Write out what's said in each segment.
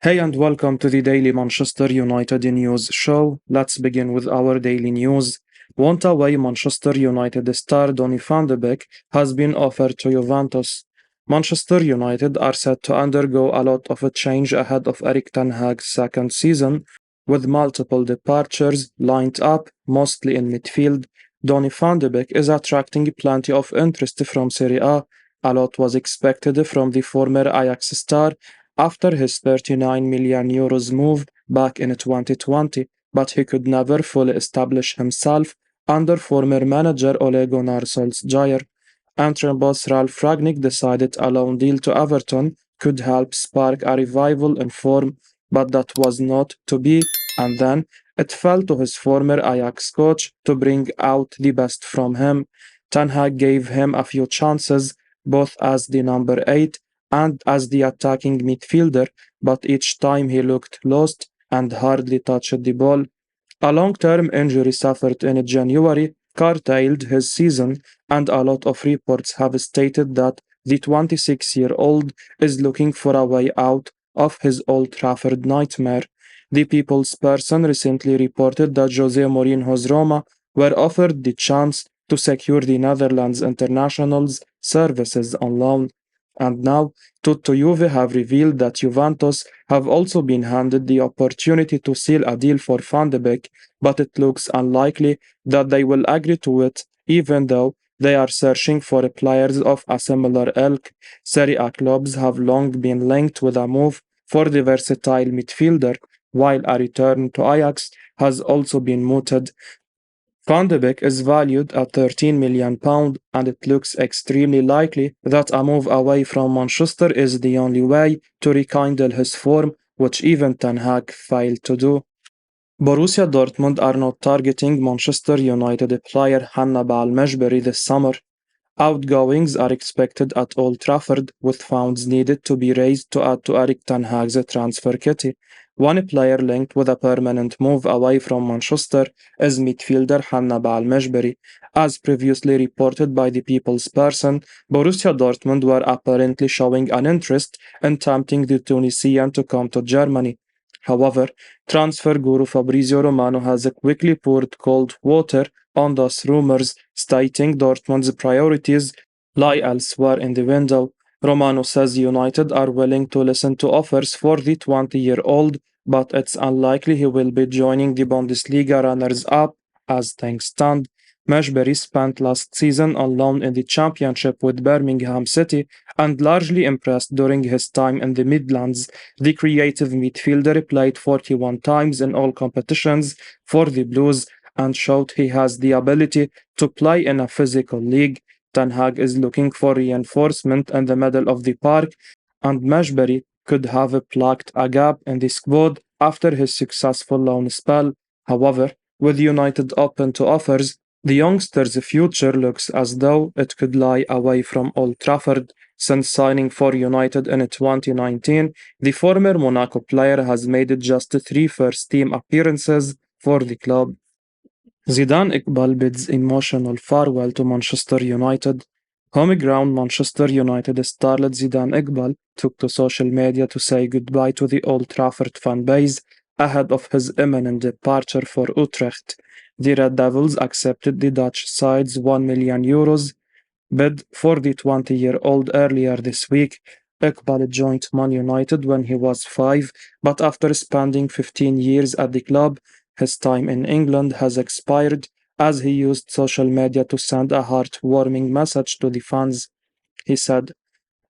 Hey and welcome to the Daily Manchester United News Show. Let's begin with our daily news. Wantaway Manchester United star Donny van de Beek has been offered to Juventus. Manchester United are set to undergo a lot of a change ahead of Erik ten Hag's second season, with multiple departures lined up, mostly in midfield. Donny van de Beek is attracting plenty of interest from Serie A. A lot was expected from the former Ajax star after his €39 million move back in 2020, but he could never fully establish himself under former manager Ole Gunnar Solskjaer. Interim boss Ralf Rangnick decided a loan deal to Everton could help spark a revival in form, but that was not to be, and then it fell to his former Ajax coach to bring out the best from him. Ten Hag gave him a few chances, both as the number 8 and as the attacking midfielder, but each time he looked lost and hardly touched the ball. A long-term injury suffered in January curtailed his season, and a lot of reports have stated that the 26-year-old is looking for a way out of his Old Trafford nightmare. The People's Person recently reported that Jose Mourinho's Roma were offered the chance to secure the Netherlands international's services on loan. And now, Tutto Juve have revealed that Juventus have also been handed the opportunity to seal a deal for Van de Beek, but it looks unlikely that they will agree to it, even though they are searching for players of a similar ilk. Serie A clubs have long been linked with a move for the versatile midfielder, while a return to Ajax has also been mooted. Van de Beek is valued at £13 million, and it looks extremely likely that a move away from Manchester is the only way to rekindle his form, which even Ten Hag failed to do. Borussia Dortmund are not targeting Manchester United player Hannibal Mejbri this summer. Outgoings are expected at Old Trafford, with funds needed to be raised to add to Erik ten Hag's transfer kitty. One player linked with a permanent move away from Manchester is midfielder Hannibal Mejbri. As previously reported by the People's Person, Borussia Dortmund were apparently showing an interest in tempting the Tunisian to come to Germany. However, transfer guru Fabrizio Romano has quickly poured cold water on those rumors, stating Dortmund's priorities lie elsewhere in the window. Romano says United are willing to listen to offers for the 20-year-old, but it's unlikely he will be joining the Bundesliga runners-up as things stand. Mejbri spent last season on loan in the Championship with Birmingham City and largely impressed during his time in the Midlands. The creative midfielder played 41 times in all competitions for the Blues and showed he has the ability to play in a physical league. Ten Hag is looking for reinforcement in the middle of the park, and Mejbri could have plugged a gap in the squad after his successful loan spell. However, with United open to offers, the youngster's future looks as though it could lie away from Old Trafford. Since signing for United in 2019, the former Monaco player has made just 3 first-team appearances for the club. Zidane Iqbal bids emotional farewell to Manchester United. Home ground Manchester United starlet Zidane Iqbal took to social media to say goodbye to the Old Trafford fan base ahead of his imminent departure for Utrecht. The Red Devils accepted the Dutch side's €1 million bid for the 20-year-old earlier this week. Iqbal joined Man United when he was 5, but after spending 15 years at the club, his time in England has expired as he used social media to send a heartwarming message to the fans. He said,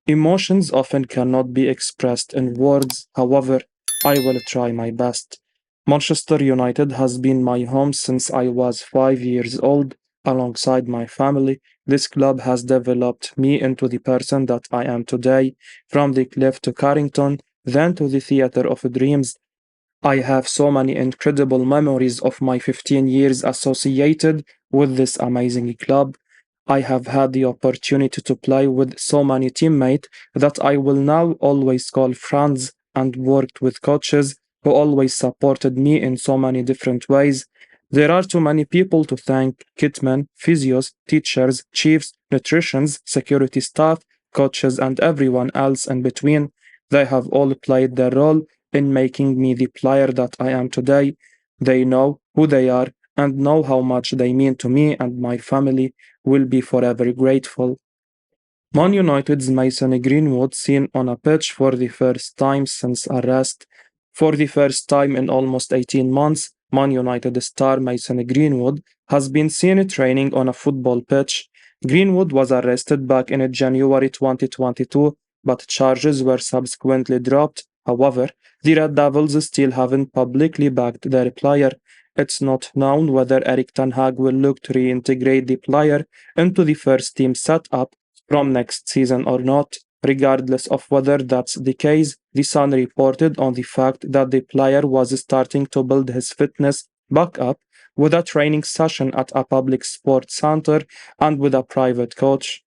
"Emotions often cannot be expressed in words, however, I will try my best. Manchester United has been my home since I was 5 years old. Alongside my family, this club has developed me into the person that I am today, from the cliff to Carrington, then to the theatre of dreams. I have so many incredible memories of my 15 years associated with this amazing club. I have had the opportunity to play with so many teammates that I will now always call friends and worked with coaches who always supported me in so many different ways. There are too many people to thank: kitmen, physios, teachers, chiefs, nutritionists, security staff, coaches, and everyone else in between. They have all played their role in making me the player that I am today. They know who they are and know how much they mean to me, and my family will be forever grateful. Man United's Mason Greenwood seen on a pitch for the first time since arrest. For the first time in almost 18 months, Man United star Mason Greenwood has been seen training on a football pitch. Greenwood was arrested back in January 2022, but charges were subsequently dropped. However, the Red Devils still haven't publicly backed their player. It's not known whether Erik ten Hag will look to reintegrate the player into the first team setup from next season or not. Regardless of whether that's the case, The Sun reported on the fact that the player was starting to build his fitness back up with a training session at a public sports center and with a private coach.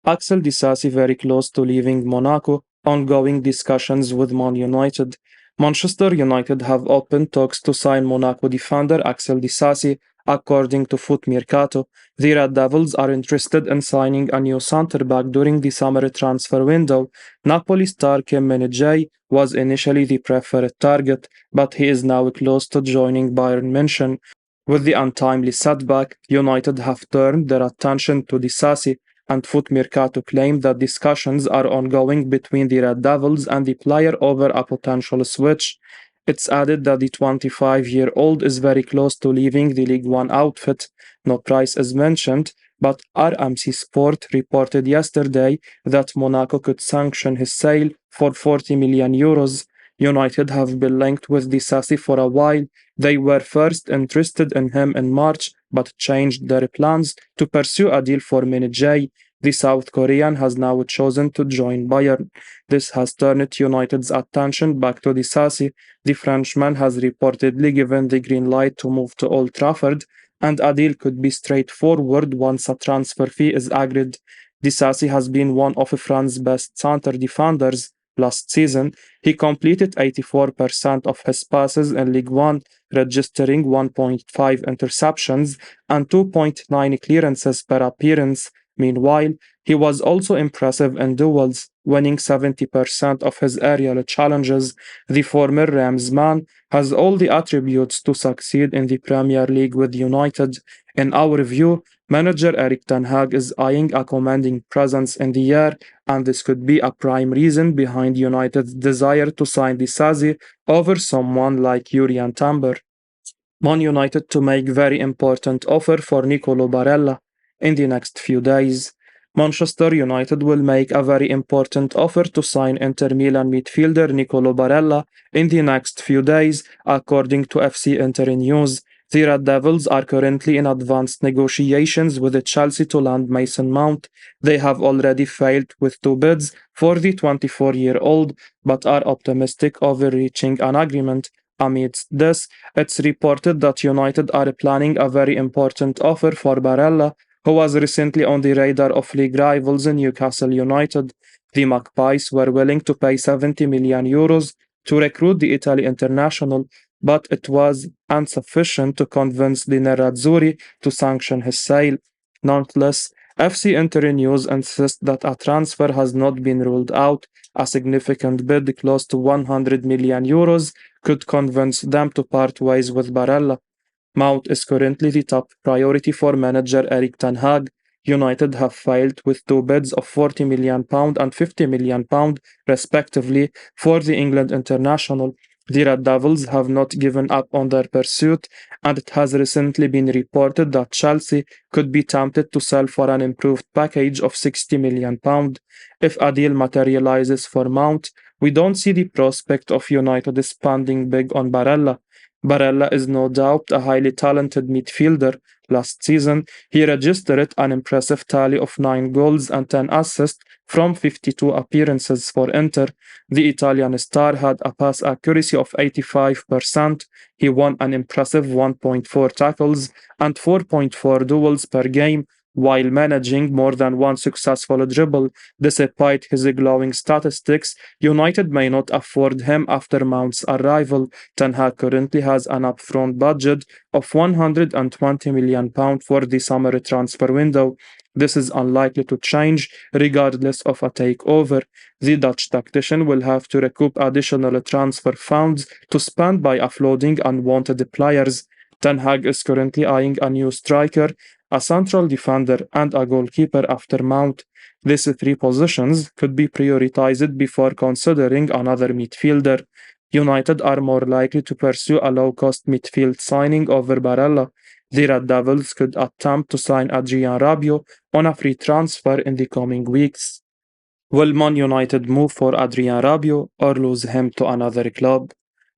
Axel Disasi very close to leaving Monaco, ongoing discussions with Man United. Manchester United have opened talks to sign Monaco defender Axel Disasi, according to Foot Mercato. The Red Devils are interested in signing a new centre-back during the summer transfer window. Napoli star Kim Min-jae was initially the preferred target, but he is now close to joining Bayern München. With the untimely setback, United have turned their attention to Disasi, and Foot Mercato claimed that discussions are ongoing between the Red Devils and the player over a potential switch. It's added that the 25-year-old is very close to leaving the League One outfit. No price is mentioned, but RMC Sport reported yesterday that Monaco could sanction his sale for 40 million euros. United have been linked with Disasi for a while. They were first interested in him in March, but changed their plans to pursue a deal for Min-jae. The South Korean has now chosen to join Bayern. This has turned United's attention back to Disasi. The Frenchman has reportedly given the green light to move to Old Trafford, and a deal could be straightforward once a transfer fee is agreed. Disasi has been one of France's best center defenders. Last season, he completed 84% of his passes in League One, registering 1.5 interceptions and 2.9 clearances per appearance. Meanwhile, he was also impressive in duels, winning 70% of his aerial challenges. The former Rams man has all the attributes to succeed in the Premier League with United. In our view, manager Erik ten Hag is eyeing a commanding presence in the air, and this could be a prime reason behind United's desire to sign Disasi over someone like Jurriën Timber. Man United to make very important offer for Nicolo Barela in the next few days. Manchester United will make a very important offer to sign Inter Milan midfielder Nicolo Barela in the next few days, according to FC Inter News. The Red Devils are currently in advanced negotiations with Chelsea to land Mason Mount. They have already failed with two bids for the 24-year-old, but are optimistic of reaching an agreement. Amidst this, it's reported that United are planning a very important offer for Barella, who was recently on the radar of league rivals Newcastle United. The Magpies were willing to pay 70 million euros to recruit the Italy international, but it was insufficient to convince the Nerazzurri to sanction his sale. Nonetheless, FC Inter News insists that a transfer has not been ruled out. A significant bid close to 100 million euros could convince them to part ways with Barella. Mount is currently the top priority for manager Erik ten Hag. United have failed with two bids of £40 million and £50 million, respectively, for the England international. The Red Devils have not given up on their pursuit, and it has recently been reported that Chelsea could be tempted to sell for an improved package of £60 million. If a deal materializes for Mount, we don't see the prospect of United spending big on Barella. Barella is no doubt a highly talented midfielder. Last season, he registered an impressive tally of 9 goals and 10 assists from 52 appearances for Inter. The Italian star had a pass accuracy of 85%. He won an impressive 1.4 tackles and 4.4 duels per game, while managing more than one successful dribble. Despite his glowing statistics, United may not afford him after Mount's arrival. Ten Hag currently has an upfront budget of £120 million for the summer transfer window. This is unlikely to change regardless of a takeover. The Dutch tactician will have to recoup additional transfer funds to spend by offloading unwanted players. Ten Hag is currently eyeing a new striker, a central defender, and a goalkeeper after Mount. These three positions could be prioritized before considering another midfielder. United are more likely to pursue a low-cost midfield signing over Barella. The Red Devils could attempt to sign Adrien Rabiot on a free transfer in the coming weeks. Will Man United move for Adrien Rabiot or lose him to another club?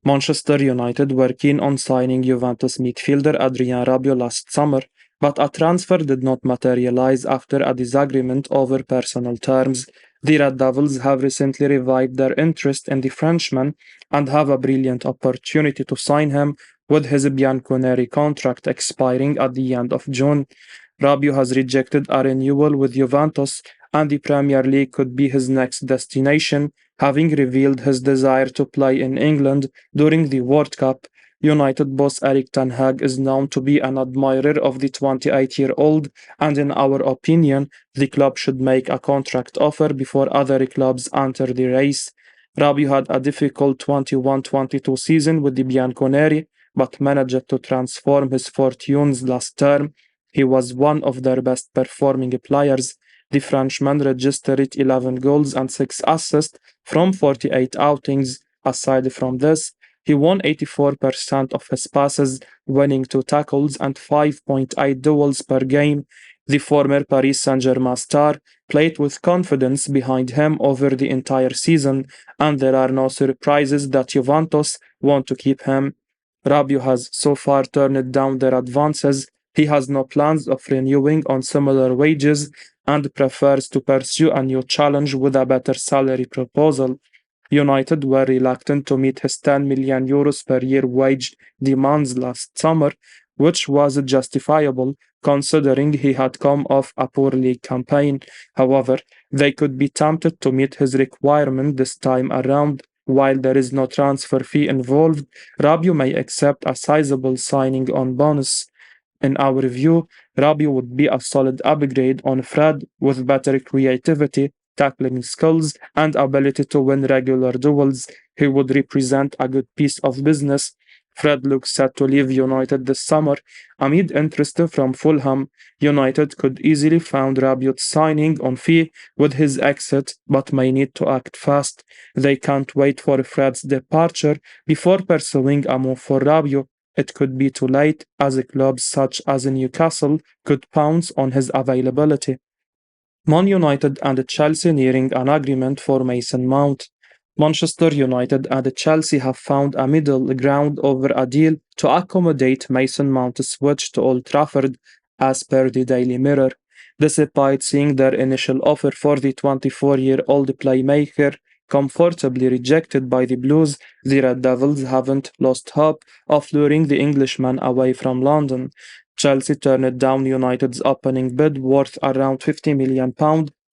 Manchester United were keen on signing Juventus midfielder Adrien Rabiot last summer, but a transfer did not materialize after a disagreement over personal terms. The Red Devils have recently revived their interest in the Frenchman and have a brilliant opportunity to sign him with his Bianconeri contract expiring at the end of June. Rabiot has rejected a renewal with Juventus, and the Premier League could be his next destination, having revealed his desire to play in England during the World Cup. United boss Erik ten Hag is known to be an admirer of the 28-year-old, and in our opinion, the club should make a contract offer before other clubs enter the race. Rabiot had a difficult 21-22 season with the Bianconeri, but managed to transform his fortunes last term. He was one of their best performing players. The Frenchman registered 11 goals and 6 assists from 48 outings. Aside from this, he won 84% of his passes, winning 2 tackles and 5.8 duels per game. The former Paris Saint-Germain star played with confidence behind him over the entire season, and there are no surprises that Juventus want to keep him. Rabiot has so far turned down their advances. He has no plans of renewing on similar wages and prefers to pursue a new challenge with a better salary proposal. United were reluctant to meet his 10 million euros per year wage demands last summer, which was justifiable considering he had come off a poor league campaign. However, they could be tempted to meet his requirement this time around. While there is no transfer fee involved, Rabiot may accept a sizable signing on bonus. In our view, Rabiot would be a solid upgrade on Fred with better creativity, tackling skills, and ability to win regular duels. He would represent a good piece of business. Fred looks set to leave United this summer amid interest from Fulham. United could easily fund Rabiot's signing on fee with his exit, but may need to act fast. They can't wait for Fred's departure before pursuing a move for Rabiot. It could be too late, as clubs such as Newcastle could pounce on his availability. Man United and Chelsea nearing an agreement for Mason Mount. Manchester United and Chelsea have found a middle ground over a deal to accommodate Mason Mount's switch to Old Trafford, as per the Daily Mirror. Despite seeing their initial offer for the 24-year-old playmaker comfortably rejected by the Blues, the Red Devils haven't lost hope of luring the Englishman away from London. Chelsea turned down United's opening bid worth around £50 million,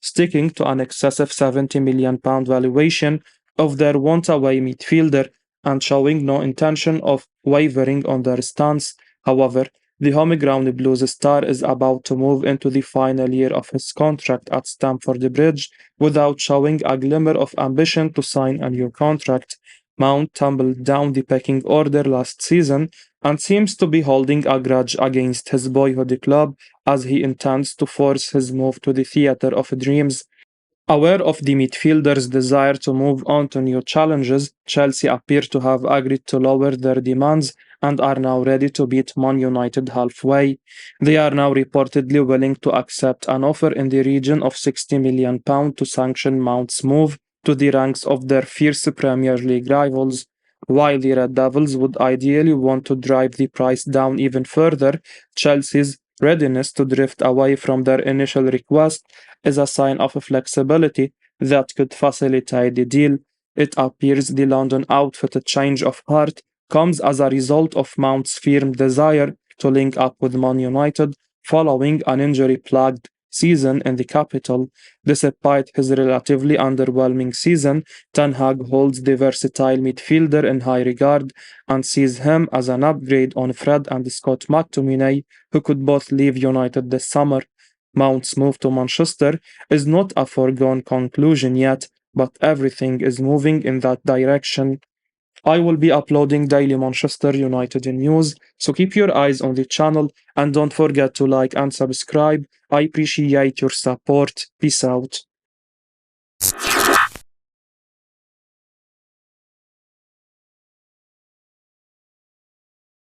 sticking to an excessive £70 million valuation of their Wantaway midfielder and showing no intention of wavering on their stance. However, the home ground Blues star is about to move into the final year of his contract at Stamford Bridge without showing a glimmer of ambition to sign a new contract. Mount tumbled down the pecking order last season and seems to be holding a grudge against his boyhood club as he intends to force his move to the theatre of dreams. Aware of the midfielder's desire to move on to new challenges, Chelsea appear to have agreed to lower their demands and are now ready to beat Man United halfway. They are now reportedly willing to accept an offer in the region of £60 million to sanction Mount's move to the ranks of their fierce Premier League rivals. While the Red Devils would ideally want to drive the price down even further, Chelsea's readiness to drift away from their initial request is a sign of flexibility that could facilitate the deal. It appears the London outfit change of heart comes as a result of Mount's firm desire to link up with Man United following an injury-plagued season in the capital. Despite his relatively underwhelming season, Ten Hag holds the versatile midfielder in high regard and sees him as an upgrade on Fred and Scott McTominay, who could both leave United this summer. Mount's move to Manchester is not a foregone conclusion yet, but everything is moving in that direction. I will be uploading daily Manchester United news, so keep your eyes on the channel and don't forget to like and subscribe. I appreciate your support. Peace out.